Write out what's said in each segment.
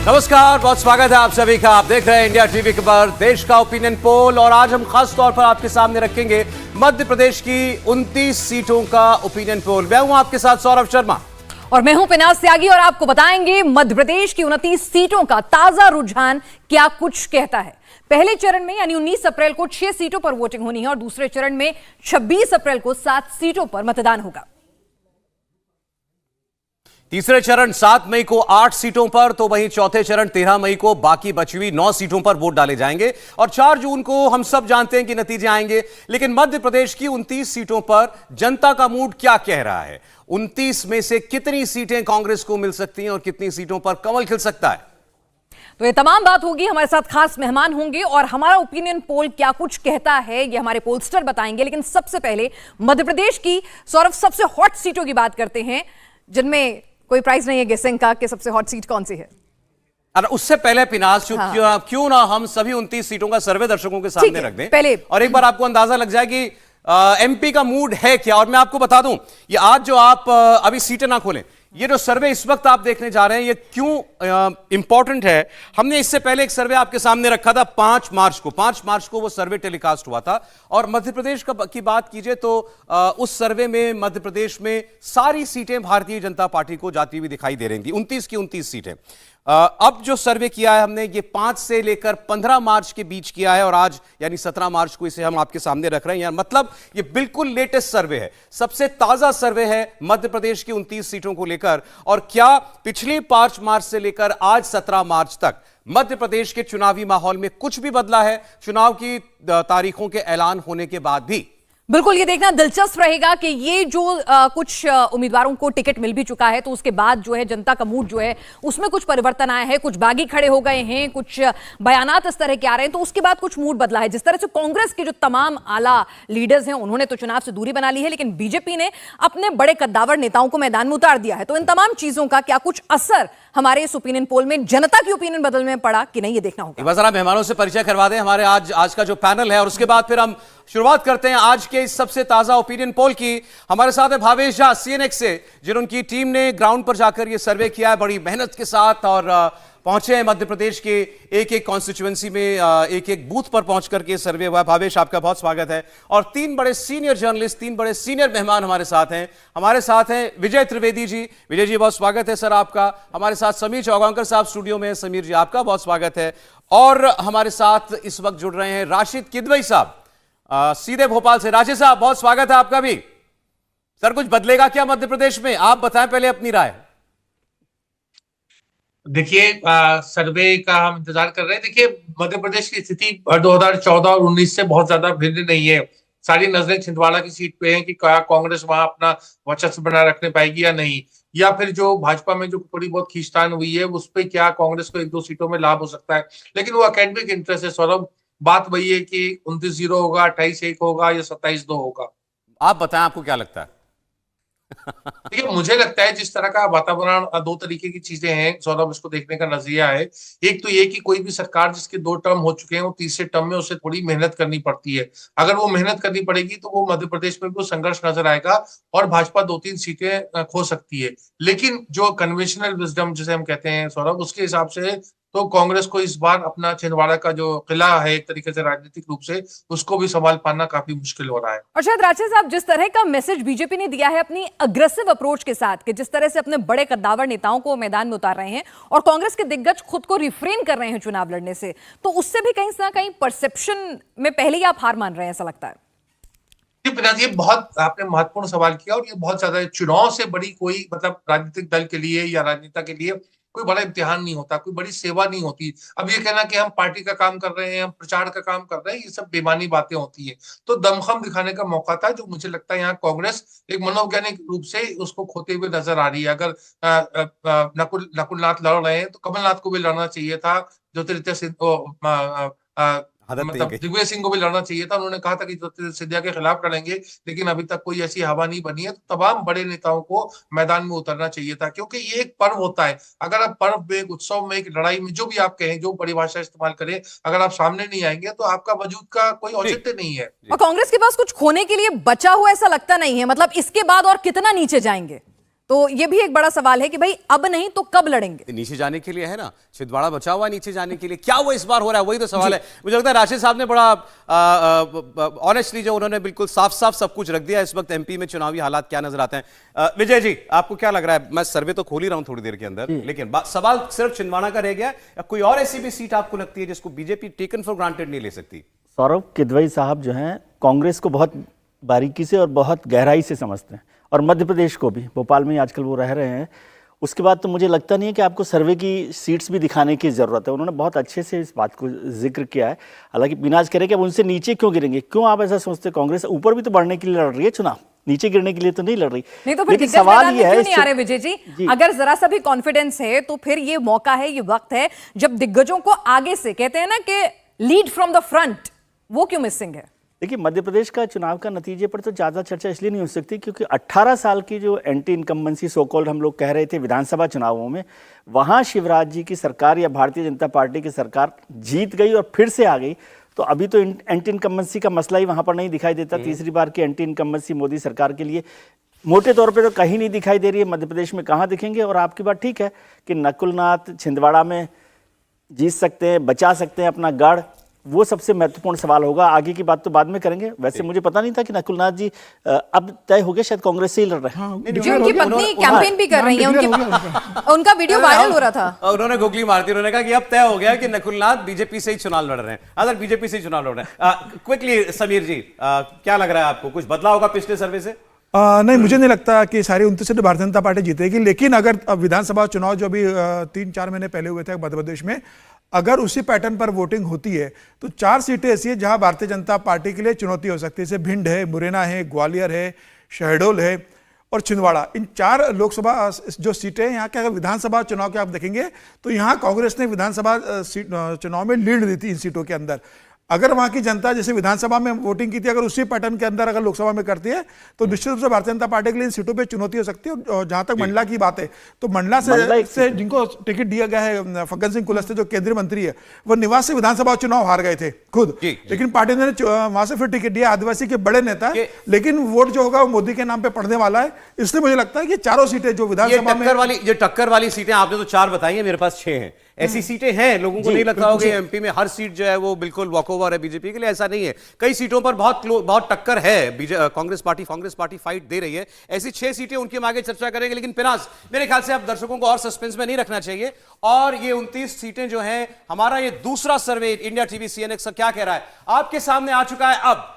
नमस्कार, बहुत स्वागत है आप सभी का। आप देख रहे हैं इंडिया टीवी पर देश का ओपिनियन पोल और आज हम खास तौर पर आपके सामने रखेंगे मध्य प्रदेश की 29 सीटों का ओपिनियन पोल। मैं हूं आपके साथ सौरभ शर्मा और मैं हूं पिनाज त्यागी और आपको बताएंगे मध्य प्रदेश की 29 सीटों का ताजा रुझान क्या कुछ कहता है। पहले चरण में यानी 19 अप्रैल को 6 सीटों पर वोटिंग होनी है और दूसरे चरण में 26 अप्रैल को 7 सीटों पर मतदान होगा। तीसरे चरण 7 मई को 8 सीटों पर, तो वहीं चौथे चरण 13 मई को बाकी बची हुई 9 सीटों पर वोट डाले जाएंगे और 4 जून को हम सब जानते हैं कि नतीजे आएंगे। लेकिन मध्य प्रदेश की 29 सीटों पर जनता का मूड क्या कह रहा है? 29 में से कितनी सीटें कांग्रेस को मिल सकती हैं और कितनी सीटों पर कमल खिल सकता है? तो ये तमाम बात होगी। हमारे साथ खास मेहमान होंगे और हमारा ओपिनियन पोल क्या कुछ कहता है ये हमारे पोलस्टर बताएंगे। लेकिन सबसे पहले मध्य प्रदेश की सौरभ सबसे हॉट सीटों की बात करते हैं, जिनमें कोई प्राइस नहीं है गेसिंग का कि सबसे हॉट सीट कौन सी है। अरे उससे पहले पिनाज, क्यों ना हम सभी 29 सीटों का सर्वे दर्शकों के सामने रख दें पहले, और एक बार आपको अंदाजा लग जाए कि एमपी का मूड है क्या। और मैं आपको बता दूं, ये आज जो आप अभी सीटें ना खोलें, ये जो सर्वे इस वक्त आप देखने जा रहे हैं, ये क्यों इंपॉर्टेंट है? हमने इससे पहले एक सर्वे आपके सामने रखा था 5 मार्च को वो सर्वे टेलीकास्ट हुआ था और मध्य प्रदेश की बात कीजिए तो उस सर्वे में मध्य प्रदेश में सारी सीटें भारतीय जनता पार्टी को जाती हुई दिखाई दे रही थी, 29 की 29 सीटें। अब जो सर्वे किया है हमने, ये 5 से लेकर 15 मार्च के बीच किया है और आज यानी 17 मार्च को इसे हम आपके सामने रख रहे हैं। मतलब ये बिल्कुल लेटेस्ट सर्वे है, सबसे ताजा सर्वे है मध्य प्रदेश की 29 सीटों को लेकर। और क्या पिछली 5 मार्च से लेकर आज 17 मार्च तक मध्य प्रदेश के चुनावी माहौल में कुछ भी बदला है? चुनाव की तारीखों के ऐलान होने के बाद भी बिल्कुल ये देखना दिलचस्प रहेगा कि ये जो कुछ उम्मीदवारों को टिकट मिल भी चुका है तो उसके बाद जो है जनता का मूड जो है उसमें कुछ परिवर्तन आया है। कुछ बागी खड़े हो गए हैं, कुछ बयानात इस तरह के आ रहे हैं, तो उसके बाद कुछ मूड बदला है। जिस तरह से कांग्रेस के जो तमाम आला लीडर्स हैं उन्होंने तो चुनाव से दूरी बना ली है, लेकिन बीजेपी ने अपने बड़े कद्दावर नेताओं को मैदान में उतार दिया है। तो इन तमाम चीजों का क्या कुछ असर हमारे इस ओपिनियन पोल में, जनता की ओपिनियन बदलने में पड़ा कि नहीं, ये देखना होगा। जरा मेहमानों से परिचय करवा दें हमारे आज का जो पैनल है और उसके बाद फिर हम शुरुआत करते हैं आज के इस सबसे ताजा ओपिनियन पोल की। हमारे साथ है भावेश झा सीएनएक्स से, जिनकी टीम ने ग्राउंड पर जाकर यह सर्वे किया है बड़ी मेहनत के साथ और पहुंचे हैं मध्य प्रदेश के एक एक कॉन्स्टिट्यूएंसी में, एक एक बूथ पर पहुंच करके सर्वे हुआ है। भावेश, आपका बहुत स्वागत है। और 3 बड़े सीनियर जर्नलिस्ट, 3 बड़े सीनियर मेहमान हमारे साथ हैं। हमारे साथ हैं विजय त्रिवेदी जी। विजय जी, बहुत स्वागत है सर आपका। हमारे साथ समीर चौगांकर साहब स्टूडियो में। समीर जी, आपका बहुत स्वागत है। और हमारे साथ इस वक्त जुड़ रहे हैं राशिद किदवई साहब, सीधे भोपाल से। राशिद साहब, बहुत स्वागत है आपका भी। सर, कुछ बदलेगा क्या मध्य प्रदेश में? आप बताएं पहले अपनी राय। देखिए, सर्वे का हम इंतजार कर रहे हैं। देखिए, मध्य प्रदेश की स्थिति 2014 और 19 से बहुत ज्यादा भिन्न नहीं है। सारी नजरें छिंदवाड़ा की सीट पे हैं कि क्या कांग्रेस वहां अपना वर्चस्व बनाए रखने पाएगी या नहीं, या फिर जो भाजपा में जो थोड़ी बहुत खींचतान हुई है उस पर क्या कांग्रेस को 1-2 सीटों में लाभ हो सकता है। लेकिन वो एकेडमिक इंटरेस्ट है सौरभ। बात वही है कि 29-0 होगा, 28-1 होगा या 27-2 होगा। आप बताएं, आपको क्या लगता है? देखिए, मुझे लगता है जिस तरह का वातावरण, 2 तरीके की चीजें हैं सौरभ, इसको देखने का नजरिया है। एक तो ये कि कोई भी सरकार जिसके 2 टर्म हो चुके हैं, वो तीसरे टर्म में उसे थोड़ी मेहनत करनी पड़ती है। अगर वो मेहनत करनी पड़ेगी तो वो मध्य प्रदेश में भी संघर्ष नजर आएगा और भाजपा 2-3 सीटें खो सकती है। लेकिन जो कन्वेंशनल विजडम जिसे हम कहते हैं सौरभ, उसके हिसाब से तो कांग्रेस को इस बार अपना छिंदवाड़ा का जो किला है एक तरीके से राजनीतिक रूप से, उसको भी संभाल पाना काफी मुश्किल हो रहा है। और शायद राशिद साहब, जिस तरह का मैसेज बीजेपी ने दिया है अपनी अग्रेसिव अप्रोच के साथ, कि जिस तरह से अपने बड़े कद्दावर नेताओं को मैदान में उतार रहे हैं और कांग्रेस के दिग्गज खुद को रिफ्रेन कर रहे हैं चुनाव लड़ने से, तो उससे भी कहीं ना कहीं परसेप्शन में पहले ही आप हार मान रहे हैं, ऐसा लगता है। ये बहुत आपने महत्वपूर्ण सवाल किया और ये बहुत ज्यादा चुनाव से बड़ी कोई मतलब राजनीतिक दल के लिए या राजनेता के लिए कोई बड़ा इम्तिहान नहीं होता, कोई बड़ी सेवा नहीं होती। अब ये कहना कि हम पार्टी का काम कर रहे हैं, हम प्रचार का काम कर रहे हैं, ये सब बेमानी बातें होती हैं। तो दमखम दिखाने का मौका था, जो मुझे लगता है यहाँ कांग्रेस एक मनोवैज्ञानिक रूप से उसको खोते हुए नजर आ रही है। अगर नकुल नाथ लड़ रहे हैं तो कमलनाथ को भी लड़ना चाहिए था। ज्योतिरादित्य मतलब दिग्विजय सिंह को भी लड़ना चाहिए था। उन्होंने कहा था कि ज्योतिरादित्य सिंधिया के खिलाफ लड़ेंगे, लेकिन अभी तक कोई ऐसी हवा नहीं बनी है। तो तमाम बड़े नेताओं को मैदान में उतरना चाहिए था, क्योंकि ये एक पर्व होता है। अगर आप पर्व में, एक उत्सव में, एक लड़ाई में, जो भी आप कहें, जो परिभाषा इस्तेमाल करें, अगर आप सामने नहीं आएंगे तो आपका वजूद का कोई औचित्य नहीं है। और कांग्रेस के पास कुछ खोने के लिए बचा हुआ ऐसा लगता नहीं है। मतलब इसके बाद और कितना नीचे जाएंगे? तो ये भी एक बड़ा सवाल है कि भाई अब नहीं तो कब लड़ेंगे। नीचे जाने के लिए है ना, छिंदवाड़ा बचा हुआ नीचे जाने के लिए, क्या वो इस बार हो रहा है, वही तो सवाल है। मुझे लगता है राशिद साहब ने बड़ा ऑनेस्टली जो उन्होंने बिल्कुल साफ साफ सब कुछ रख दिया। इस वक्त एमपी में चुनावी हालात क्या नजर आते हैं। विजय जी, आपको क्या लग रहा है? मैं सर्वे तो खोल ही रहा हूं थोड़ी देर के अंदर, लेकिन सवाल सिर्फ छिंदवाड़ा का रह गया या कोई और ऐसी भी सीट आपको लगती है जिसको बीजेपी टेकन फॉर ग्रांटेड नहीं ले सकती? सौरभ किदवई साहब जो हैं कांग्रेस को बहुत बारीकी से और बहुत गहराई से समझते हैं, और मध्य प्रदेश को भी, भोपाल में आजकल वो रह रहे हैं। उसके बाद तो मुझे लगता नहीं है कि आपको सर्वे की सीट्स भी दिखाने की ज़रूरत है। उन्होंने बहुत अच्छे से इस बात को जिक्र किया है। हालांकि पिनाज कह रहे कि अब उनसे नीचे क्यों गिरेंगे, क्यों आप ऐसा सोचते? कांग्रेस ऊपर भी तो बढ़ने के लिए लड़ रही है चुनाव, नीचे गिरने के लिए तो नहीं लड़ रही। नहीं तो फिर लेकिन सवाल ये है, क्यों नहीं आ रहे विजय जी? अगर जरा सा भी कॉन्फिडेंस है तो फिर ये मौका है, ये वक्त है जब दिग्गजों को आगे से, कहते हैं ना कि लीड फ्रॉम द फ्रंट, वो क्यों मिसिंग है? देखिए, मध्य प्रदेश का चुनाव का नतीजे पर तो ज़्यादा चर्चा इसलिए नहीं हो सकती क्योंकि 18 साल की जो एंटी इनकम्बेंसी सो कॉल्ड हम लोग कह रहे थे विधानसभा चुनावों में, वहाँ शिवराज जी की सरकार या भारतीय जनता पार्टी की सरकार जीत गई और फिर से आ गई। तो अभी तो एंटी इनकम्बेंसी का मसला ही वहाँ पर नहीं दिखाई देता। तीसरी बार की एंटी इनकम्बेंसी मोदी सरकार के लिए मोटे तौर पे तो कहीं नहीं दिखाई दे रही है। मध्य प्रदेश में कहाँ दिखेंगे? और आपकी बात ठीक है कि नकुलनाथ छिंदवाड़ा में जीत सकते हैं, बचा सकते हैं अपना गढ़, वो सबसे महत्वपूर्ण सवाल होगा। आगे की बात तो बाद में करेंगे। वैसे मुझे पता नहीं था कि नकुलनाथ जी अब तय हो गया, शायद कांग्रेस से ही लड़ रहे हैं। जी, उनकी पत्नी कैंपेन भी कर रही है, उनका वीडियो वायरल हो रहा था। उन्होंने गुगली मारती, उन्होंने कहा कि अब तय हो गया कि नकुलनाथ बीजेपी से ही चुनाव लड़ रहे हैं। अगर बीजेपी से ही चुनाव लड़ रहे हैं, क्विकली समीर जी, क्या लग रहा है आपको? कुछ बदला होगा पिछले सर्वे से? नहीं, मुझे नहीं लगता कि सारी 29 सीटें भारतीय जनता पार्टी जीतेगी। लेकिन अगर विधानसभा चुनाव जो अभी 3-4 महीने पहले हुए थे मध्य प्रदेश में, अगर उसी पैटर्न पर वोटिंग होती है तो 4 सीटें ऐसी है जहां भारतीय जनता पार्टी के लिए चुनौती हो सकती है। जैसे भिंड है, मुरैना है, ग्वालियर है, शहडोल है और छिंदवाड़ा। इन 4 लोकसभा जो सीटें यहाँ के, अगर विधानसभा चुनाव के आप देखेंगे तो यहाँ कांग्रेस ने विधानसभा चुनाव में लीड दी थी इन सीटों के अंदर। अगर वहां की जनता जैसे विधानसभा में वोटिंग की थी, अगर उसी पैटर्न के अंदर अगर लोकसभा में करती है तो निश्चित रूप से भारतीय जनता पार्टी के लिए इन सीटों पे चुनौती हो सकती है। और जहां तक मंडला की बात है तो मंडला से जिनको टिकट दिया गया है, फग्गन सिंह कुलस्ते जो केंद्रीय मंत्री है, वो निवास से विधानसभा चुनाव हार गए थे खुद, लेकिन पार्टी ने वहां से फिर टिकट दिया। आदिवासी के बड़े नेता है, लेकिन वोट जो होगा वो मोदी के नाम पे पड़ने वाला है। इसलिए मुझे लगता है कि 4 सीटें जो विधानसभा में टक्कर वाली सीटें, आपने तो 4 बताई है, मेरे पास 6 हैं। ऐसी सीटें हैं, लोगों को नहीं लगता होगा एमपी में हर सीट जो है वो बिल्कुल वॉकओवर है बीजेपी के लिए, ऐसा नहीं है। कई सीटों पर बहुत टक्कर है। कांग्रेस पार्टी फाइट दे रही है। ऐसी 6 सीटें उनके आगे चर्चा करेंगे। लेकिन पिनाज, मेरे ख्याल से अब दर्शकों को और सस्पेंस में नहीं रखना चाहिए। और ये 29 सीटें जो हैं, हमारा ये दूसरा सर्वे इंडिया टीवी सीएनएक्स क्या कह रहा है आपके सामने आ चुका है। अब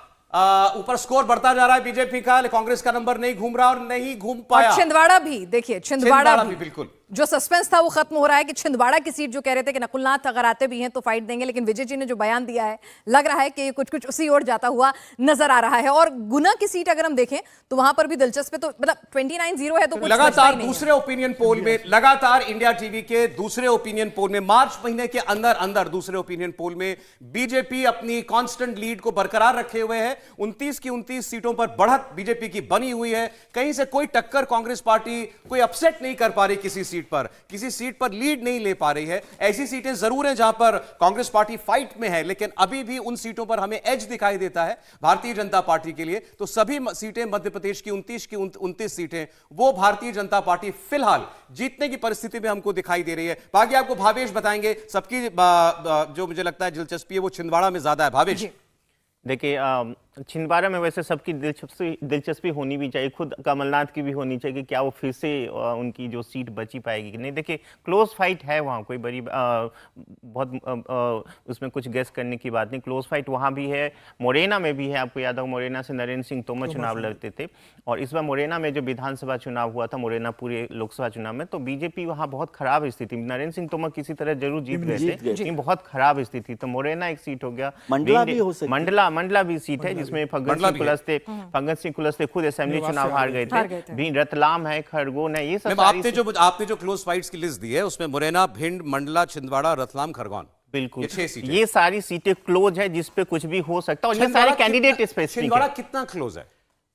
ऊपर स्कोर बढ़ता जा रहा है बीजेपी का, कांग्रेस का नंबर नहीं घूम रहा और नहीं घूम पाया। छिंदवाड़ा भी देखिए, छिंदवाड़ा भी बिल्कुल जो सस्पेंस था वो खत्म हो रहा है कि छिंदवाड़ा की सीट जो कह रहे थे कि नकुलनाथ अगर आते भी हैं तो फाइट देंगे, लेकिन विजय जी ने जो बयान दिया है लग रहा है कि कुछ कुछ उसी ओर जाता हुआ नजर आ रहा है। और गुना की सीट अगर हम देखें तो वहां पर भी दिलचस्प है। तो मतलब 29-0 है तो कुछ लगातार दूसरे ओपिनियन पोल में, लगातार इंडिया टीवी के दूसरे ओपिनियन पोल में, मार्च महीने के अंदर दूसरे ओपिनियन पोल में बीजेपी अपनी कांस्टेंट लीड को बरकरार रखे हुए है। 29 की 29 सीटों पर बढ़त बीजेपी की बनी हुई है। कहीं से कोई टक्कर कांग्रेस पार्टी कोई अपसेट नहीं कर पा रही, किसी सीट पर लीड नहीं ले पा रही है। ऐसी सीटें जरूर हैं जहां पर कांग्रेस पार्टी फाइट में है, लेकिन अभी भी उन सीटों पर हमें एज दिखाई देता है भारतीय जनता पार्टी के लिए। तो सभी सीटें मध्य प्रदेश की 29 सीटें वो भारतीय जनता पार्टी फिलहाल जीतने की परिस्थिति में हमको दिखाई दे रही है। बाकी आपको भावेश बताएंगे। सबकी जो मुझे लगता है दिलचस्पी है वो छिंदवाड़ा में ज्यादा है। भावेश, देखिए, छिंदवाड़ा में वैसे सबकी दिलचस्पी होनी भी चाहिए, खुद कमलनाथ की भी होनी चाहिए कि क्या वो फिर से उनकी जो सीट बची पाएगी कि नहीं। देखिए, क्लोज फाइट है वहाँ, कोई बड़ी बहुत उसमें कुछ गेस करने की बात नहीं। क्लोज फाइट वहाँ भी है, मुरैना में भी है। आपको याद होगा मुरैना से नरेंद्र सिंह तोमर चुनाव लड़ते थे, और इस बार मुरैना में जो विधानसभा चुनाव हुआ था, मुरैना पूरे लोकसभा चुनाव में, तो बीजेपी वहाँ बहुत खराब स्थिति, नरेंद्र सिंह तोमर किसी तरह जरूर जीत गए थे, लेकिन बहुत खराब स्थिति। तो मुरैना एक सीट हो गया, मंडला भी सीट है जिसमें फग्गन सिंह कुलस्ते खुद असेंबली चुनाव हार गए थे। रतलाम है, खरगोन है, ये सब आपने जो क्लोज फाइट्स की लिस्ट दी है उसमें मुरैना, भिंड, मंडला, छिंदवाड़ा, रतलाम, खरगोन, बिल्कुल ये सारी सीटें क्लोज है जिसपे कुछ भी हो सकता है। और ये सारे कैंडिडेट स्पेसिफिक। छिंदवाड़ा कितना क्लोज है?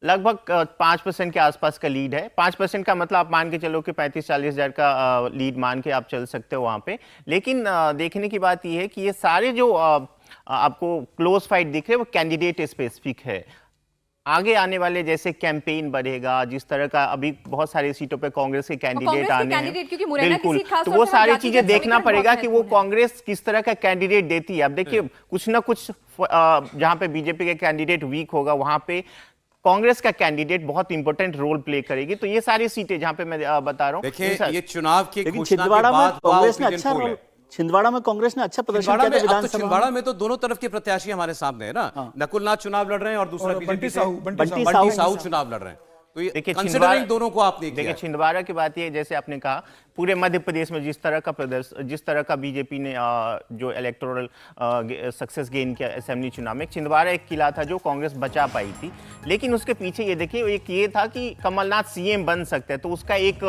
लगभग 5% के आसपास का लीड है। 5% का मतलब आप मान के चलो कि 35-40 हजार का लीड मान के आप चल सकते हो वहां पे। लेकिन देखने की बात यह है कि ये सारे जो आपको क्लोज फाइट दिख रहे हैं वो कैंडिडेट स्पेसिफिक है। आगे आने वाले जैसे कैंपेन बढ़ेगा, जिस तरह का अभी बहुत सारी सीटों पे कांग्रेस के कैंडिडेट आने हैं, क्योंकि मुरैना की बिल्कुल, सीट खास तो तौर वो पे हम सारी जातिगत चीजें देखना समीकरण पड़ेगा बहुत कि वो महत्वपूर्ण है। कांग्रेस किस तरह का कैंडिडेट देती है। अब देखिए कुछ ना कुछ जहां पे बीजेपी के कैंडिडेट वीक होगा वहां पे कांग्रेस का कैंडिडेट बहुत इंपॉर्टेंट रोल प्ले करेगी। तो ये सारी सीटें जहां पे मैं बता रहा हूँ, देखिए ये चुनाव की लेकिन घोषणा के छिंदवाड़ा में बाद हुआ कांग्रेस ने ओपिनियन अच्छा पोल है। छिंदवाड़ा में कांग्रेस ने अच्छा प्रदर्शन छिंदवाड़ा किया में था अब तो विधानसभा छिंदवाड़ा में तो दोनों तरफ के प्रत्याशी हमारे सामने है ना। नकुलनाथ चुनाव लड़ रहे हैं और दूसरा और बीजेपी बंटी से साहू, बंटी साहू चुनाव लड़ रहे हैं। तो ये देखिए कंसिडरिंग दोनों को आपने किया देखिए है। छिंदवाड़ा की बात ये, जैसे आपने कहा पूरे मध्य प्रदेश में जिस तरह का बीजेपी ने जो इलेक्टोरल सक्सेस गेन किया असेंबली चुनाव में, छिंदवाड़ा एक किला था जो कांग्रेस बचा पाई थी। लेकिन उसके पीछे ये देखिए एक ये था कि कमलनाथ सीएम बन सकते हैं, तो उसका एक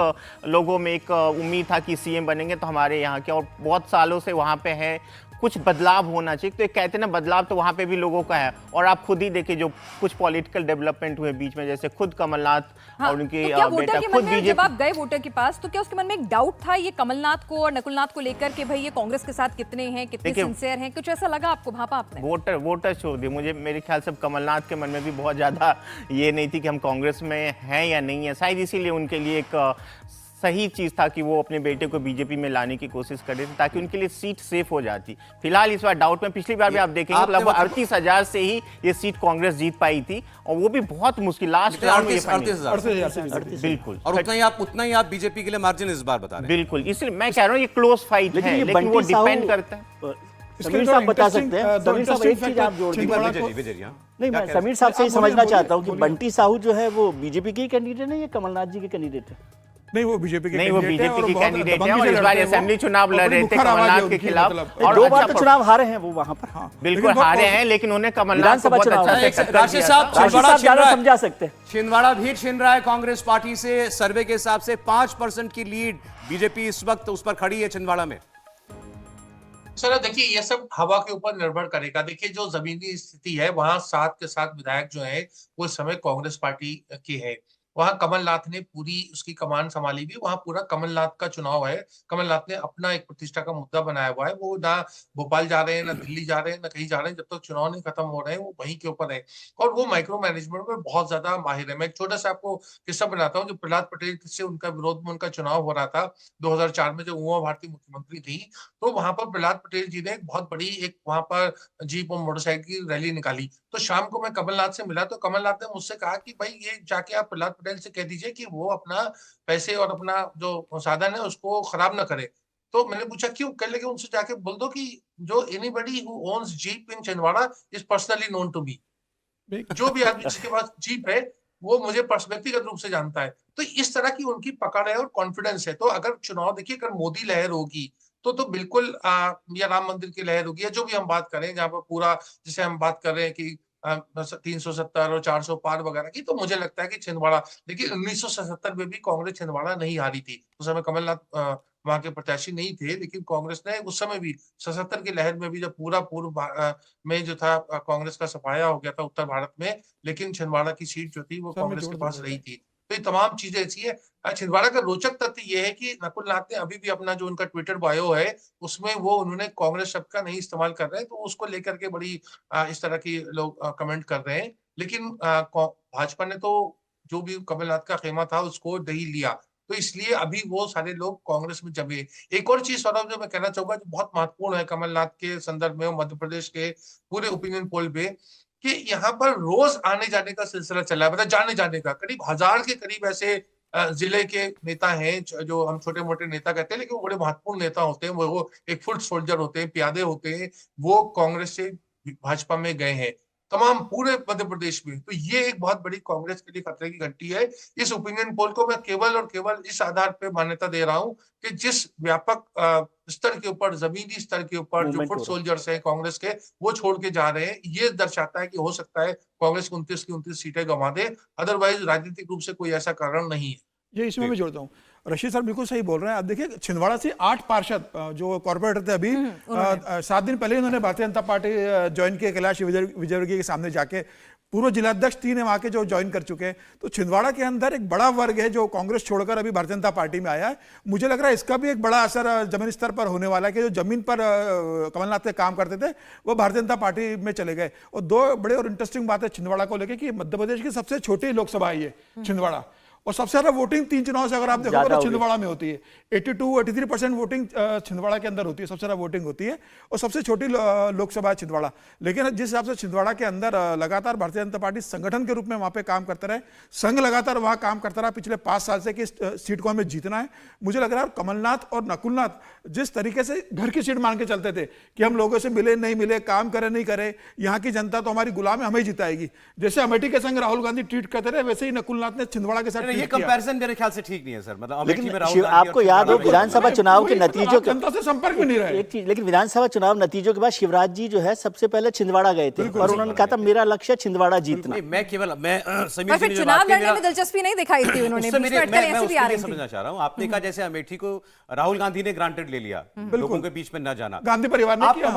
लोगों में एक उम्मीद था कि सीएम बनेंगे तो हमारे यहाँ के, और बहुत सालों से वहाँ पे है कुछ बदलाव होना चाहिए। तो एक कहते हैं ना बदलाव तो वहाँ पे भी लोगों का है। और आप खुद ही देखिए जो कुछ पॉलिटिकल डेवलपमेंट हुए बीच में, जैसे खुद कमलनाथ और उनके तो क्या वोटर बेटा के खुद मन में, जब बीजेपी, आप गए वोटर के पास, तो क्या उसके मन में एक डाउट था ये कमलनाथ को और नकुलनाथ को लेकर कि भाई ये कांग्रेस के साथ कितने हैं, कितने देखिए, सिंसियर हैं? कुछ ऐसा लगा आपको, भापा आपने? वोटर छोड़ दिए, मुझे मेरे ख्याल से कमलनाथ के मन में भी बहुत ज्यादा ये नहीं थी कि हम कांग्रेस में हैं या नहीं है। शायद इसीलिए उनके लिए एक सही चीज था कि वो अपने बेटे को बीजेपी में लाने की कोशिश कर रहे थे ताकि उनके लिए सीट सेफ हो जाती। फिलहाल इस बार डाउट में, पिछली बार भी आप देखेंगे लगभग 38,000 से ही ये सीट कांग्रेस जीत पाई थी, और वो भी बहुत मुश्किल लास्ट राउंड में ये फाइनल। 38,000 बिल्कुल, और उतना ही आप बीजेपी के लिए मार्जिन इस बार बता रहे हैं। बिल्कुल, इसलिए मैं कह रहा हूँ ये क्लोज फाइट है, ये लेकिन वो बंटी साहू डिपेंड करता है। समीर साहब बता सकते हैं, समीर साहब एक चीज आप जोड़ दीजिए। नहीं, मैं समीर साहब से ही समझना चाहता हूँ कि बंटी साहू जो है वो बीजेपी के कैंडिडेट है या कमलनाथ जी के कैंडिडेट है? नहीं, वो बीजेपी के नहीं, वो कैंडिडेट है बीजेपी और की बहुत कैंडिडेट है दबंगी और से इस बार लड़ते हैं वो। असेंबली चुनाव और लड़ बड़ी रहे थे मुखर आवाज है कमलनाथ के उनकी, खिलाफ, मतलब। और 2 बार अच्छा तो चुनाव हारे हैं वो वहां पर। बिल्कुल लेकिन हारे बहुत- हैं, लेकिन उन्हें कमलनाथ को विधानसभा बहुत चुनाव अच्छा है। से टक्कर राशिद दिया साहब, था। राशिद छिंदवाड़ा साहब छिन रहा ज्यादा है। समझा सकते हैं। छिंदवाड़ा भी छिन रहा है कांग्रेस पार्टी से। सर्वे के हिसाब से 5% की लीड बीजेपी इस वक्त उस पर खड़ी है छिंदवाड़ा में। सर देखिए ये सब हवा के ऊपर निर्भर करेगा। देखिए जो जमीनी स्थिति है वहां 7 के 7 विधायक जो है वो इस समय कांग्रेस पार्टी के हैं। वहां कमलनाथ ने पूरी उसकी कमान संभाली भी, वहां पूरा कमलनाथ का चुनाव है। कमलनाथ ने अपना एक प्रतिष्ठा का मुद्दा बनाया हुआ है। वो ना भोपाल जा रहे हैं, ना दिल्ली जा रहे हैं, ना कहीं जा रहे हैं। जब तक चुनाव नहीं खत्म हो रहे हैं वो वहीं के ऊपर है, और वो माइक्रो मैनेजमेंट में बहुत ज्यादा माहिर है। मैं एक छोटा सा आपको किस्सा बनाता हूँ। जो प्रहलाद पटेल से उनका विरोध में उनका चुनाव हो रहा था 2004 में, जब उमा भारती मुख्यमंत्री थी, तो वहां पर प्रहलाद पटेल जी ने एक बहुत बड़ी एक वहां पर जीप और मोटरसाइकिल की रैली निकाली। तो शाम को मैं कमलनाथ से मिला तो कमलनाथ ने मुझसे कहा कि भाई ये जाके आप प्रहलाद पटेल से कह दीजिए कि वो अपना पैसे और अपना जो साधन है उसको खराब ना करे। तो मैंने पूछा क्यों? कह लगे उनसे जाके बोल दो कि जो anybody who owns jeep in Chhindwara is personally known to me. जो भी आदमी जिसके पास जीप है वो मुझे व्यक्तिगत रूप से जानता है। तो इस तरह की उनकी पकड़ है और कॉन्फिडेंस है। तो अगर चुनाव देखिए, अगर मोदी लहर होगी तो बिल्कुल या राम मंदिर की लहर होगी, या जो भी हम बात करें जहां पर पूरा, जैसे हम बात कर रहे हैं कि 370 और 400 पार वगैरह की, तो मुझे लगता है कि छिंदवाड़ा, देखिए 1977 में भी कांग्रेस छिंदवाड़ा नहीं हारी थी। उस समय कमलनाथ वहां के प्रत्याशी नहीं थे, लेकिन कांग्रेस ने उस समय भी 77 की लहर में भी जब पूरा पूर्व में जो था कांग्रेस का सफाया हो गया था उत्तर भारत में, लेकिन छिंदवाड़ा की सीट जो थी वो सर, मैं कांग्रेस जोड़ के पास दूंगा। रही थी। तो ये तमाम चीजें ऐसी है। छिंदवाड़ा का रोचक तथ्य ये है कि नकुलनाथ ने अभी भी अपना जो उनका ट्विटर बायो है उसमें वो उन्होंने कांग्रेस शब्द का नहीं इस्तेमाल कर रहे हैं, तो उसको लेकर के बड़ी इस तरह की लोग कमेंट कर रहे हैं। लेकिन भाजपा ने तो जो भी कमलनाथ का खेमा था उसको दही लिया, तो इसलिए अभी वो सारे लोग कांग्रेस में जमे। एक और चीज सौरभ जो मैं कहना चाहूंगा जो बहुत महत्वपूर्ण है कमलनाथ के संदर्भ में और मध्य प्रदेश के पूरे ओपिनियन पोल पे, कि यहाँ पर रोज आने जाने का सिलसिला चला है। मतलब जाने जाने का करीब 1000 के करीब ऐसे जिले के नेता हैं जो हम छोटे मोटे नेता कहते हैं, लेकिन वो बड़े महत्वपूर्ण नेता होते हैं। वो एक फुट सोल्जर होते हैं, प्यादे होते हैं, वो कांग्रेस से भाजपा में गए हैं तमाम पूरे मध्य प्रदेश में। तो ये एक बहुत बड़ी कांग्रेस के लिए खतरे की घंटी है। इस ओपिनियन पोल को मैं केवल और केवल इस आधार पर मान्यता दे रहा हूं कि जिस व्यापक स्तर के ऊपर, जमीनी स्तर के ऊपर जो फुट सोल्जर्स हैं कांग्रेस के, वो छोड़ के जा रहे हैं, ये दर्शाता है कि हो सकता है कांग्रेस 29 की 29 सीटें गंवा दे। अदरवाइज राजनीतिक रूप से कोई ऐसा कारण नहीं है। ये इसमें मैं जोड़ता हूँ। रशीद सर बिल्कुल सही बोल रहे हैं। आप देखिए छिंदवाड़ा से 8 पार्षद जो कॉर्पोरेटर थे अभी 7 दिन पहले उन्होंने भारतीय जनता पार्टी ज्वाइन किया कैलाश विजयवर्गीय के सामने जाके पूर्व जिलाध्यक्ष 3 है वहां के जो ज्वाइन कर चुके हैं। तो छिंदवाड़ा के अंदर एक बड़ा वर्ग है जो कांग्रेस छोड़कर अभी भारतीय जनता पार्टी में आया है। मुझे लग रहा है इसका भी एक बड़ा असर जमीन स्तर पर होने वाला है कि जो जमीन पर कमलनाथ के काम करते थे वो भारतीय जनता पार्टी में चले गए। और दो बड़े और इंटरेस्टिंग बात है छिंदवाड़ा को लेकर कि मध्य प्रदेश की सबसे छोटी लोकसभा है ये छिंदवाड़ा, और सबसे ज्यादा वोटिंग 3 चुनाव से अगर आप देखोगे तो छिंदवाड़ा में होती है। 83% वोटिंग छिंदवाड़ा के अंदर होती है, सबसे ज्यादा वोटिंग होती है, और सबसे छोटी लोकसभा है छिंदवाड़ा। लेकिन जिस हिसाब से छिंदवाड़ा के अंदर लगातार भारतीय जनता पार्टी संगठन के रूप में वहां पे काम करते रहे, संघ लगातार वहां काम करता रहा पिछले 5 साल से कि सीट को हमें जीतना है। मुझे लग रहा है कमलनाथ और नकुलनाथ जिस तरीके से घर की सीट मान के चलते थे कि हम लोगों से मिले नहीं मिले, काम करे नहीं करे, यहाँ की जनता तो हमारी गुलाम है, हमें ही जिताएगी, जैसे अमेठी के संग राहुल गांधी ट्वीट करते रहे वैसे ही नकुलनाथ ने छिंदवाड़ा के साथ ये कंपैरिजन मेरे ख्याल से ठीक नहीं है सर। मतलब लेकिन में राहुल गांधी आपको याद हो विधानसभा चुनाव के नतीजों के जनता से संपर्क में नहीं रहे। एक चीज, लेकिन विधानसभा चुनाव नतीजों के बाद शिवराज जी जो है सबसे पहले छिंदवाड़ा गए थे और उन्होंने कहा था मेरा लक्ष्य छिंदवाड़ा जीतना। मैं केवल मैं समीर पर जी फिर ने जो चुनाव बात की, लड़ने मेरा- में दिलचस्पी नहीं दिखाई थी उन्होंने, उससे बीच में मेरे- अटकलें मैं ऐसे भी आ उसके रही लिए थी। समझना चाह रहा हूं। आपने कहा जैसे अमेठी को राहुल गांधी ने ग्रांटेड ले लिया, लोगों के बीच में न जाना, गांधी परिवार ने आप किया।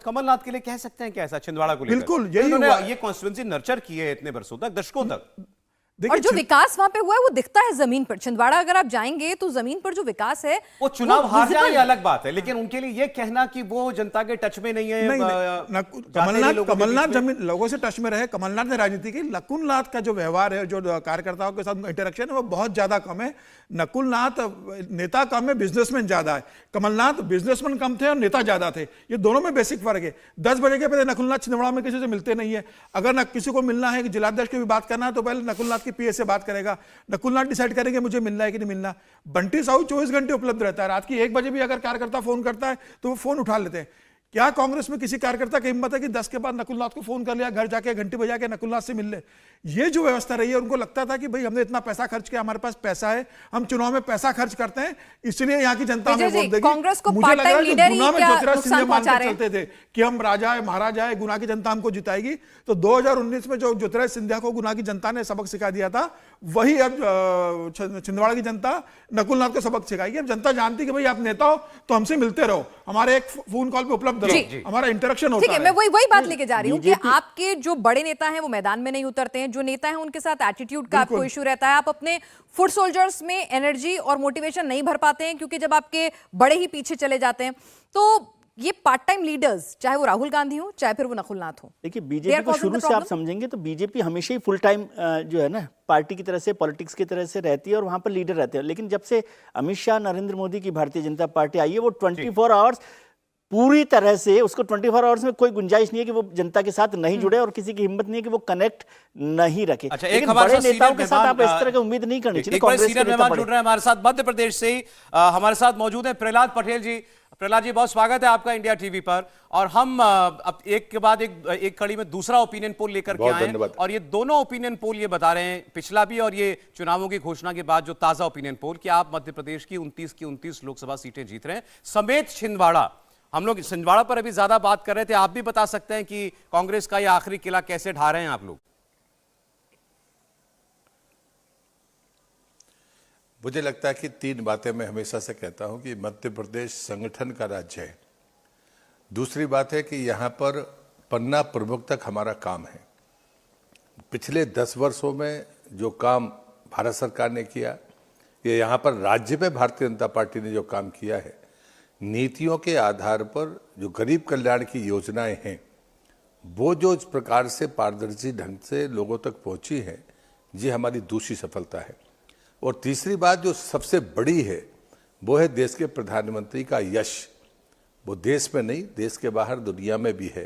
कमलनाथ के लिए कह सकते हैं क्या ऐसा छिंदवाड़ा को लेकर? बिल्कुल, यही उन्होंने हुआ। ये कॉन्स्टिट्यूंसी नर्चर की है इतने वर्षों तक, दशकों तक। और जो विकास वहां पे हुआ है वो दिखता है जमीन पर। छिंदवाड़ा अगर आप जाएंगे तो जमीन पर जो विकास है वो चुनाव हार जाए visible ये अलग बात है, लेकिन उनके लिए ये कहना कि वो जनता के टच में नहीं है, नहीं, जाते हैं कमलनाथ लोगों के कमलनाथ बीच में। जमीन लोगों से टच में रहे, कमलनाथ ने राजनीति की। नकुलनाथ का जो व्यवहार है, जो कार्यकर्ताओं के साथ इंटरेक्शन है वो बहुत ज्यादा कम है। नकुलनाथ नेता कम है, बिजनेसमैन ज्यादा है। कमलनाथ बिजनेसमैन कम थे और नेता ज्यादा थे, ये दोनों में बेसिक फर्क है। 10 बजे के पहले नकुलनाथ छिंदवाड़ा में किसी से मिलते नहीं है। अगर न किसी को मिलना है, जिलाध्यक्ष की भी बात करना है तो पहले नकुलनाथ की पीए से बात करेगा, नकुलनाथ डिसाइड करेंगे मुझे मिलना है कि नहीं मिलना। बंटी साहू 24 घंटे उपलब्ध रहता है, रात की 1 बजे भी अगर कार्यकर्ता फोन करता है तो वो फोन उठा लेते हैं। क्या कांग्रेस में किसी कार्यकर्ता की हिम्मत है कि 10 के बाद नकुलनाथ को फोन कर लिया, घर जाके घंटी बजा के नकुलनाथ से मिल ले? ये जो व्यवस्था रही है, उनको लगता था कि भाई हमने इतना पैसा खर्च किया, हमारे पास पैसा है, हम चुनाव में पैसा खर्च करते हैं, इसलिए यहाँ की जनता हमें विजय जी, वोट देगी। कांग्रेस को मुझे पार्ट लग रहा है टाइम जो लीडर ही गुना में क्या ज्योतिराज नुकसान सिंधिया मान पहुंचा के रहे हैं? चलते थे कि हम राजा है महाराजा है, गुना की जनता हमको जिताएगी, तो 2019 में जो ज्योतिराज सिंधिया को गुना की जनता ने सबक सिखा दिया था, वही अब छिंदवाड़ा की जनता नकुलनाथ को सबक सिखाएगी। अब जनता जानती कि भाई आप नेता हो तो हमसे मिलते रहो, हमारे एक फोन कॉल पे उपलब्ध रहो, हमारा इंटरेक्शन होता ठीक है, है। मैं वही बात लेके जा रही हूँ कि बीजेपी आपके जो बड़े नेता हैं वो मैदान में नहीं उतरते हैं, जो नेता हैं उनके साथ एटीट्यूड का आपको इश्यू रहता है, आप अपने फुट सोल्जर्स में एनर्जी और मोटिवेशन नहीं भर पाते हैं क्योंकि जब आपके बड़े ही पीछे चले जाते हैं। तो ये पार्ट टाइम लीडर्स, चाहे वो राहुल गांधी हो चाहे फिर वो नकुलनाथ हो, देखिए बीजेपी को शुरू से आप समझेंगे तो बीजेपी हमेशा ही फुल टाइम जो है ना पार्टी की तरह से, पॉलिटिक्स की तरह से रहती है और वहां पर लीडर रहते हैं। लेकिन जब से अमित शाह नरेंद्र मोदी की भारतीय जनता पार्टी आई है, वो 24 आवर्स पूरी तरह से, उसको 24 आवर्स में कोई गुंजाइश नहीं है कि वो जनता के साथ नहीं जुड़े और किसी की हिम्मत नहीं है कि वो कनेक्ट नहीं रखे। अच्छा, एक लेकिन हमारे बड़े साथ नेताओं सीनियर के साथ आप इस मेहमान, तरह की उम्मीद नहीं करनी चाहिए। एक बड़े कांग्रेस के सीनियर नेता मेहमान बड़े। जुड़ रहे हैं हमारे साथ मध्य प्रदेश से ही। हमारे साथ मौजूद हैं प्रहलाद पटेल जी। प्रहलाद जी, बहुत स्वागत है आपका इंडिया टीवी पर। और हम अब एक के बाद एक कड़ी में दूसरा ओपिनियन पोल लेकर के आए हैं, और ये दोनों ओपिनियन पोल ये बता रहे हैं, पिछला भी और ये चुनावों की घोषणा के बाद जो ताजा ओपिनियन पोल, कि आप मध्य प्रदेश की 29 लोकसभा सीटें जीत रहे हैं समेत छिंदवाड़ा। हम लोग छिंदवाड़ा पर अभी ज्यादा बात कर रहे थे, आप भी बता सकते हैं कि कांग्रेस का ये आखिरी किला कैसे ढा रहे हैं आप लोग? मुझे लगता है कि 3 बातें मैं हमेशा से कहता हूं कि मध्य प्रदेश संगठन का राज्य है। दूसरी बात है कि यहाँ पर पन्ना प्रमुख तक हमारा काम है। पिछले 10 वर्षों में जो काम भारत सरकार ने किया, ये यहाँ पर राज्य में भारतीय जनता पार्टी ने जो काम किया है, नीतियों के आधार पर जो गरीब कल्याण की योजनाएं हैं, वो जो इस प्रकार से पारदर्शी ढंग से लोगों तक पहुंची है, ये हमारी दूसरी सफलता है। और तीसरी बात जो सबसे बड़ी है, वो है देश के प्रधानमंत्री का यश। वो देश में नहीं, देश के बाहर दुनिया में भी है।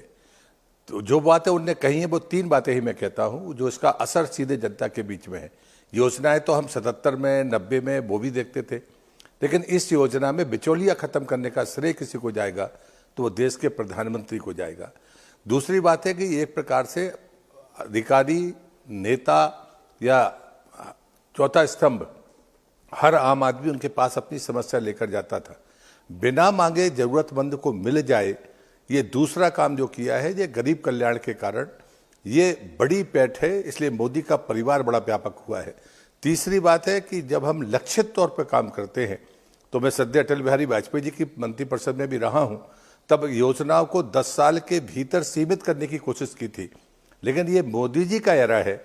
तो जो बातें उनने कही हैं, वो 3 बातें ही मैं कहता हूं जो इसका असर सीधे जनता के बीच में है। योजनाएं तो हम 77 में 90 में वो भी देखते थे, लेकिन इस योजना में बिचौलिया खत्म करने का श्रेय किसी को जाएगा तो वो देश के प्रधानमंत्री को जाएगा। दूसरी बात है कि एक प्रकार से अधिकारी, नेता या चौथा स्तंभ, हर आम आदमी उनके पास अपनी समस्या लेकर जाता था, बिना मांगे जरूरतमंद को मिल जाए। ये दूसरा काम जो किया है, ये गरीब कल्याण के कारण ये बड़ी पैठ है, इसलिए मोदी का परिवार बड़ा व्यापक हुआ है। तीसरी बात है कि जब हम लक्षित तौर पर काम करते हैं, तो मैं सद्य अटल बिहारी वाजपेयी जी की मंत्रिपरिषद में भी रहा हूं, तब योजनाओं को 10 साल के भीतर सीमित करने की कोशिश की थी। लेकिन ये मोदी जी का एरा है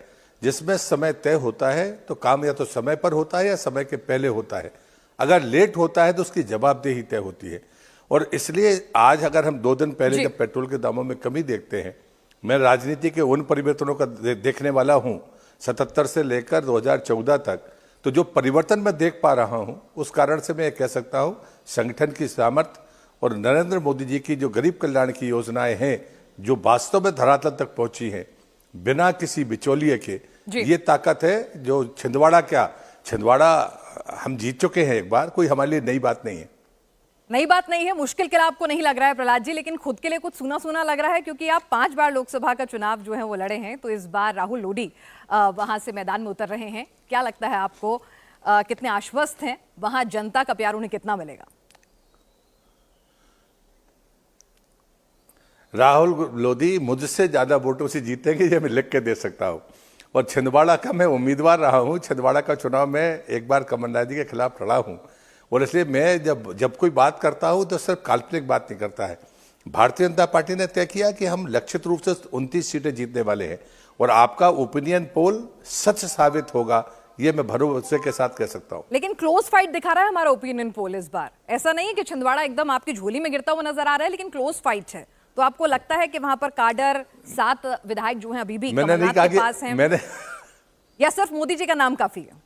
जिसमें समय तय होता है तो काम या तो समय पर होता है या समय के पहले होता है। अगर लेट होता है तो उसकी जवाबदेही तय होती है। और इसलिए आज अगर हम 2 दिन पहले जब पेट्रोल के दामों में कमी देखते हैं, मैं राजनीति के उन परिवर्तनों का देखने वाला हूं 77 से लेकर 2014 तक, तो जो परिवर्तन मैं देख पा रहा हूं उस कारण से मैं ये कह सकता हूं संगठन की सामर्थ्य और नरेंद्र मोदी जी की जो गरीब कल्याण की योजनाएं हैं जो वास्तव में धरातल तक पहुंची हैं बिना किसी बिचौलिए के, ये ताकत है जो छिंदवाड़ा हम जीत चुके हैं एक बार, कोई हमारे लिए नई बात नहीं है। नई बात नहीं है, मुश्किल के लिए आपको नहीं लग रहा है प्रहलाद जी, लेकिन खुद के लिए कुछ सुना सुना लग रहा है क्योंकि आप 5 बार लोकसभा का चुनाव जो है वो लड़े हैं, तो इस बार राहुल लोधी वहां से मैदान में उतर रहे हैं। क्या लगता है आपको, कितने आश्वस्त हैं, वहां जनता का प्यार उन्हें कितना मिलेगा? राहुल लोधी मुझसे ज्यादा वोटों से जीतेंगे, ये मैं लिख के दे सकता हूं। और छिंदवाड़ा का मैं उम्मीदवार रहा हूं। छिंदवाड़ा का चुनाव में एक बार कमलनाथ जी के खिलाफ लड़ा हूं और इसलिए मैं जब कोई बात करता हूं तो सिर्फ काल्पनिक बात नहीं करता है। भारतीय जनता पार्टी ने तय किया कि हम लक्षित रूप से 29 सीटें जीतने वाले हैं और आपका ओपिनियन पोल सच साबित होगा, ये मैं भरोसे के साथ कह सकता हूं। लेकिन क्लोज फाइट दिखा रहा है हमारा ओपिनियन पोल इस बार। ऐसा नहीं है कि छिंदवाड़ा एकदम आपकी झोली में गिरता हुआ नजर आ रहा है, लेकिन क्लोज फाइट है। तो आपको लगता है कि वहां पर काडर 7 विधायक जो हैं अभी भी कमलनाथ के पास हैं, या सिर्फ मोदी जी का नाम काफी है?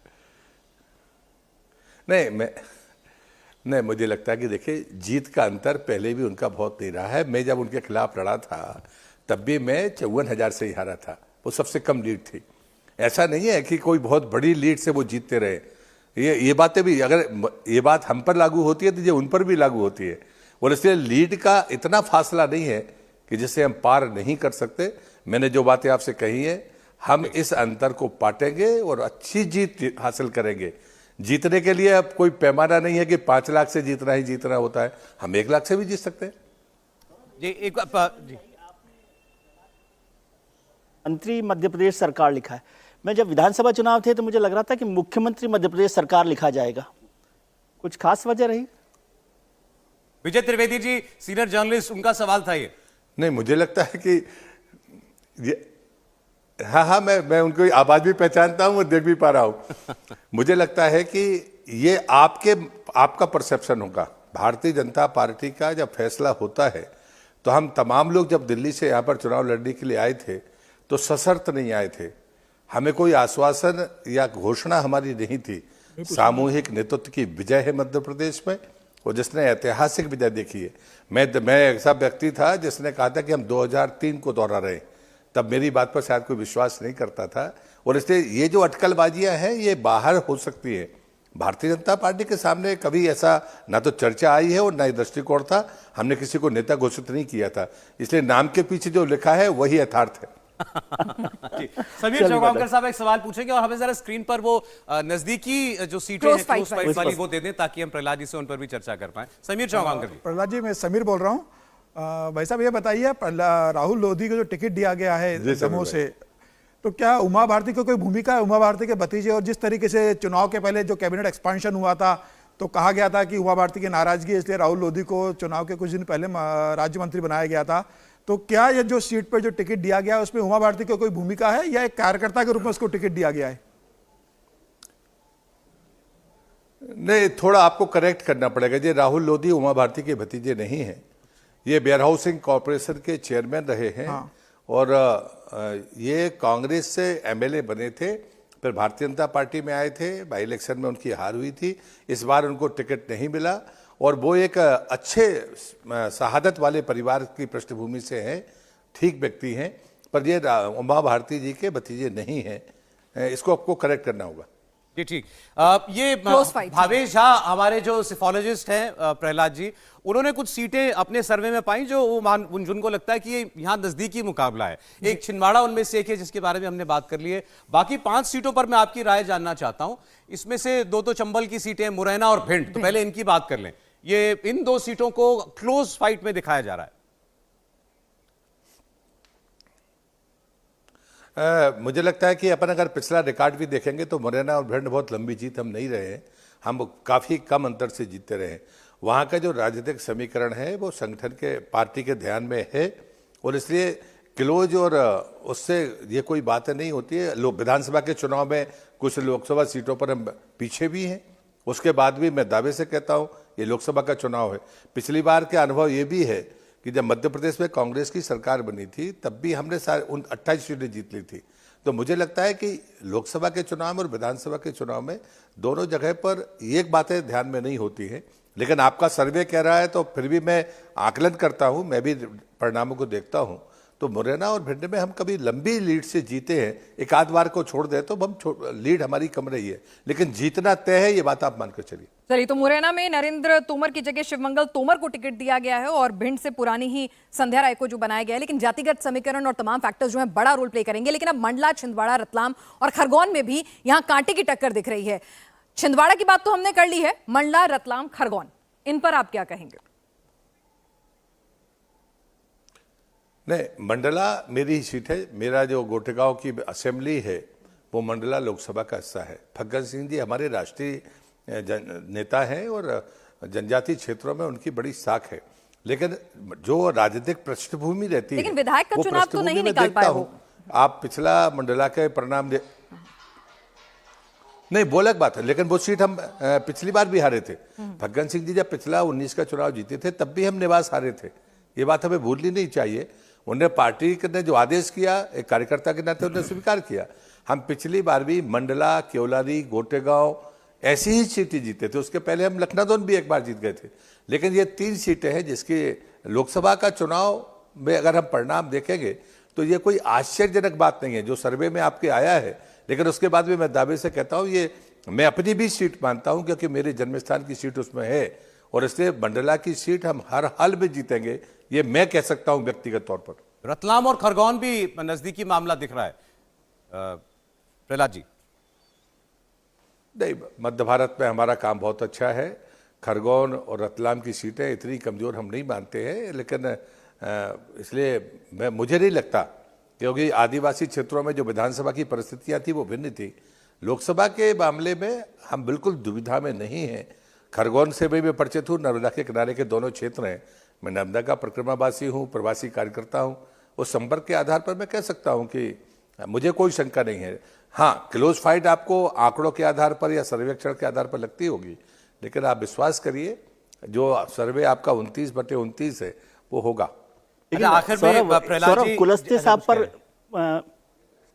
नहीं, मुझे लगता है कि देखिए जीत का अंतर पहले भी उनका बहुत नहीं रहा है। मैं जब उनके खिलाफ लड़ा था तब भी मैं 54,000 से ही हारा था, वो सबसे कम लीड थी। ऐसा नहीं है कि कोई बहुत बड़ी लीड से वो जीतते रहे। ये बातें भी, अगर ये बात हम पर लागू होती है तो ये उन पर भी लागू होती है। और इसलिए लीड का इतना फासला नहीं है कि जिसे हम पार नहीं कर सकते। मैंने जो बातें आपसे कही है, हम इस अंतर को पाटेंगे और अच्छी जीत हासिल करेंगे। जीतने के लिए अब कोई पैमाना नहीं है कि 5 लाख से जीतना होता है, हम 1 लाख से भी जीत सकते हैं। जी मंत्री मध्य प्रदेश सरकार लिखा है। मैं जब विधानसभा चुनाव थे तो मुझे लग रहा था कि मुख्यमंत्री मध्य प्रदेश सरकार लिखा जाएगा। कुछ खास वजह रही? विजय त्रिवेदी जी सीनियर जर्नलिस्ट, उनका सवाल था ये। नहीं, मुझे लगता है कि ये हाँ, मैं उनको आवाज भी पहचानता हूं और देख भी पा रहा हूं। मुझे लगता है कि ये आपका परसेप्शन होगा। भारतीय जनता पार्टी का जब फैसला होता है तो हम तमाम लोग जब दिल्ली से यहां पर चुनाव लड़ने के लिए आए थे तो सशर्त नहीं आए थे। हमें कोई आश्वासन या घोषणा हमारी नहीं थी। सामूहिक नेतृत्व की विजय है मध्य प्रदेश में और जिसने ऐतिहासिक विजय देखी है। मैं ऐसा व्यक्ति था जिसने कहा था कि हम 2003 को दोहरा रहे, तब मेरी बात पर शायद कोई विश्वास नहीं करता था। और इसलिए ये जो अटकलबाजियां हैं ये बाहर हो सकती है। भारतीय जनता पार्टी के सामने कभी ऐसा ना तो चर्चा आई है और ना ही दृष्टिकोण था। हमने किसी को नेता घोषित नहीं किया था, इसलिए नाम के पीछे जो लिखा है वही यथार्थ है। समीर चौगांवकर साहब एक सवाल पूछेंगे और हमें जरा स्क्रीन पर वो नजदीकी जो सीटें हैं क्लोज फाइट वाली वो दे दें ताकि हम प्रहलाद जी से उन पर भी चर्चा कर पाए। समीर चौगांवकर जी। प्रहलाद जी, मैं समीर बोल रहा हूँ। भाई साहब ये बताइए, राहुल लोधी को जो टिकट दिया गया है दमोह से, तो क्या उमा भारती को कोई भूमिका है? उमा भारती के भतीजे, और जिस तरीके से चुनाव के पहले जो कैबिनेट एक्सपांशन हुआ था तो कहा गया था कि उमा भारती की नाराजगी, इसलिए राहुल लोधी को चुनाव के कुछ दिन पहले राज्य मंत्री बनाया गया था। तो क्या ये जो सीट पर जो टिकट दिया गया है उसमें उमा भारती की कोई भूमिका है या एक कार्यकर्ता के रूप में उसको टिकट दिया गया है? नहीं, थोड़ा आपको करेक्ट करना पड़ेगा। ये राहुल लोधी उमा भारती के भतीजे नहीं हैं। ये वेयर हाउसिंग कॉर्पोरेशन के चेयरमैन रहे हैं। हाँ। और ये कांग्रेस से एमएलए बने थे, फिर भारतीय जनता पार्टी में आए थे। बाई इलेक्शन में उनकी हार हुई थी, इस बार उनको टिकट नहीं मिला। और वो एक अच्छे शहादत वाले परिवार की पृष्ठभूमि से हैं, ठीक व्यक्ति हैं, पर ये उमा भारती जी के भतीजे नहीं हैं। इसको आपको करेक्ट करना होगा। जी ठीक। ये भावेश झा हमारे जो सिफोलॉजिस्ट हैं प्रहलाद जी, उन्होंने कुछ सीटें अपने सर्वे में पाई जो जिनको लगता है कि ये यहाँ नजदीकी मुकाबला है। एक छिंदवाड़ा उनमें से एक है जिसके बारे में हमने बात कर ली है। बाकी 5 सीटों पर मैं आपकी राय जानना चाहता हूं। इसमें से 2 तो चंबल की सीटें, मुरैना और भिंड, तो पहले इनकी बात कर लें। ये इन 2 सीटों को क्लोज फाइट में दिखाया जा रहा है। मुझे लगता है कि अपन अगर पिछला रिकॉर्ड भी देखेंगे तो मुरैना और भिंड बहुत लंबी जीत हम नहीं रहे हैं, हम काफ़ी कम अंतर से जीतते रहे हैं। वहाँ का जो राजनीतिक समीकरण है वो संगठन के पार्टी के ध्यान में है और इसलिए क्लोज और उससे ये कोई बात नहीं होती है। लोग विधानसभा के चुनाव में कुछ लोकसभा सीटों पर हम पीछे भी हैं, उसके बाद भी मैं दावे से कहता हूं ये लोकसभा का चुनाव है। पिछली बार के अनुभव ये भी है कि जब मध्य प्रदेश में कांग्रेस की सरकार बनी थी तब भी हमने 28 सीटें जीत ली थी। तो मुझे लगता है कि लोकसभा के चुनाव में और विधानसभा के चुनाव में दोनों जगह पर एक बातें ध्यान में नहीं होती हैं, लेकिन आपका सर्वे कह रहा है तो फिर भी मैं आकलन करता हूं, मैं भी परिणामों को देखता हूं। तो मुरैना और भिंड में हम कभी लंबी लीड से जीते हैं, एक आध बार को छोड़ दे तो हम लीड हमारी कम रही है, लेकिन जीतना तय है, ये बात आप मानकर चलिए। चलिए, तो मुरैना में नरेंद्र तोमर की जगह शिवमंगल तोमर को टिकट दिया गया है और भिंड से पुरानी ही संध्या राय को जो बनाया गया है, लेकिन जातिगत समीकरण और तमाम फैक्टर्स जो हैं बड़ा रोल प्ले करेंगे। लेकिन अब मंडला, छिंदवाड़ा, रतलाम और खरगोन में भी यहां कांटे की टक्कर दिख रही है। छिंदवाड़ा की बात तो हमने कर ली है, मंडला, रतलाम, खरगोन, इन पर आप क्या कहेंगे? नहीं, मंडला मेरी ही सीट है। मेरा जो गोटेगांव की असेंबली है वो मंडला लोकसभा का हिस्सा है। फग्गन सिंह जी हमारे राष्ट्रीय नेता हैं और जनजातीय क्षेत्रों में उनकी बड़ी साख है, लेकिन जो राजनीतिक पृष्ठभूमि रहती है, लेकिन विधायक का वो चुनाव तो नहीं पृष्ठभूमि में निकाल देखता पाए हूं। हो। आप पिछला मंडला के परिणाम नहीं, वो अलग बात है, लेकिन वो सीट हम पिछली बार भी हारे थे। फग्गन सिंह जी जब पिछला 19 का चुनाव जीते थे तब भी हम निवास हारे थे, ये बात हमें भूलनी नहीं चाहिए। उन्हें पार्टी ने जो आदेश किया, एक कार्यकर्ता के नाते उन्हें स्वीकार किया। हम पिछली बार भी मंडला, केवलारी, गोटेगांव ऐसी ही सीटें जीते थे। उसके पहले हम लखनादौन भी एक बार जीत गए थे, लेकिन ये 3 सीटें हैं जिसकी लोकसभा का चुनाव में अगर हम परिणाम देखेंगे तो ये कोई आश्चर्यजनक बात नहीं है जो सर्वे में आपके आया है। लेकिन उसके बाद भी मैं दावे से कहता हूँ ये मैं अपनी भी सीट मानता हूँ, क्योंकि मेरे जन्मस्थान की सीट उसमें है और इसलिए मंडला की सीट हम हर हाल में जीतेंगे, ये मैं कह सकता हूं व्यक्तिगत तौर पर। रतलाम और खरगोन भी नजदीकी मामला दिख रहा है प्रहलाद जी। नहीं, मध्य भारत में हमारा काम बहुत अच्छा है। खरगोन और रतलाम की सीटें इतनी कमजोर हम नहीं मानते हैं, लेकिन इसलिए मुझे नहीं लगता, क्योंकि आदिवासी क्षेत्रों में जो विधानसभा की परिस्थितियां थी वो भिन्न थी। लोकसभा के मामले में हम बिल्कुल दुविधा में नहीं हैं। खरगोन से भी मैं परिचित हूँ, नर्मदा के किनारे के दोनों क्षेत्र हैं। मैं नर्मदा का परिक्रमावासी हूँ, प्रवासी कार्यकर्ता हूँ। उस संपर्क के आधार पर मैं कह सकता हूँ कि मुझे कोई शंका नहीं है। हाँ, क्लोज फाइट आपको आंकड़ों के आधार पर या सर्वेक्षण के आधार पर लगती होगी, लेकिन आप विश्वास करिए जो सर्वे आपका 29/29 है वो होगा। लेकिन आखिर में प्रहलाद जी,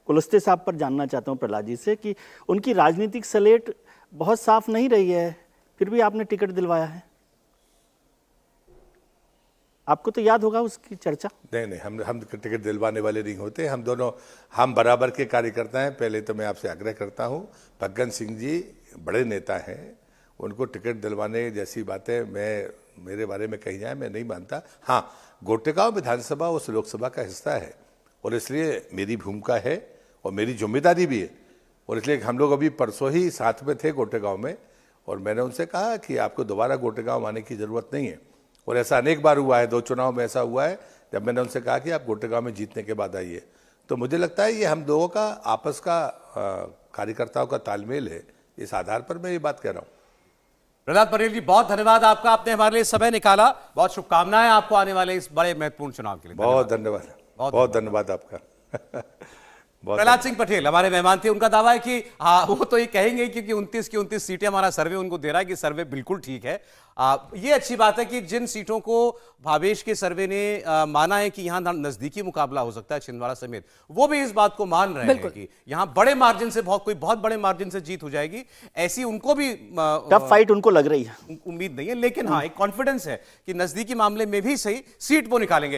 कुलस्ते साहब पर जानना चाहता हूं प्रहलाद जी से कि उनकी राजनीतिक स्लेट बहुत साफ नहीं रही है, फिर भी आपने टिकट दिलवाया है। आपको तो याद होगा उसकी चर्चा। नहीं, हम टिकट दिलवाने वाले नहीं होते। हम बराबर के कार्यकर्ता हैं। पहले तो मैं आपसे आग्रह करता हूं, फग्गन सिंह जी बड़े नेता हैं, उनको टिकट दिलवाने जैसी बातें मेरे बारे में कही जाए मैं नहीं मानता। हाँ, गोटेगांव विधानसभा उस लोकसभा का हिस्सा है और इसलिए मेरी भूमिका है और मेरी जिम्मेदारी भी है, और इसलिए हम लोग अभी परसों ही साथ में थे गोटेगांव में, और मैंने उनसे कहा कि आपको दोबारा गोटेगांव आने की जरूरत नहीं है। और ऐसा अनेक बार हुआ है, 2 चुनाव में ऐसा हुआ है जब मैंने उनसे कहा कि आप गोटेगांव में जीतने के बाद आइए। तो मुझे लगता है ये हम लोगों का आपस का कार्यकर्ताओं का तालमेल है, इस आधार पर मैं ये बात कह रहा हूँ। प्रहलाद पटेल जी, बहुत धन्यवाद आपका, आपने हमारे लिए समय निकाला। बहुत शुभकामनाएं आपको आने वाले इस बड़े महत्वपूर्ण चुनाव के लिए। बहुत धन्यवाद, बहुत धन्यवाद आपका। प्रहलाद सिंह पटेल हमारे मेहमान थे। उनका दावा है कि हाँ, वो तो ये कहेंगे क्योंकि 29 की 29 सीटें हमारा सर्वे उनको दे रहा है कि सर्वे बिल्कुल ठीक है। ये अच्छी बात है कि जिन सीटों को भावेश के सर्वे ने माना है कि यहां नजदीकी मुकाबला हो सकता है छिंदवाड़ा समेत, वो भी इस बात को मान रहे हैं कि यहां बड़े मार्जिन से बहुत बड़े मार्जिन से जीत हो जाएगी। ऐसी उनको भी टफ फाइट उनको लग रही है, उम्मीद नहीं है, लेकिन हाँ, एक कॉन्फिडेंस है कि नजदीकी मामले में भी सही सीट वो निकालेंगे।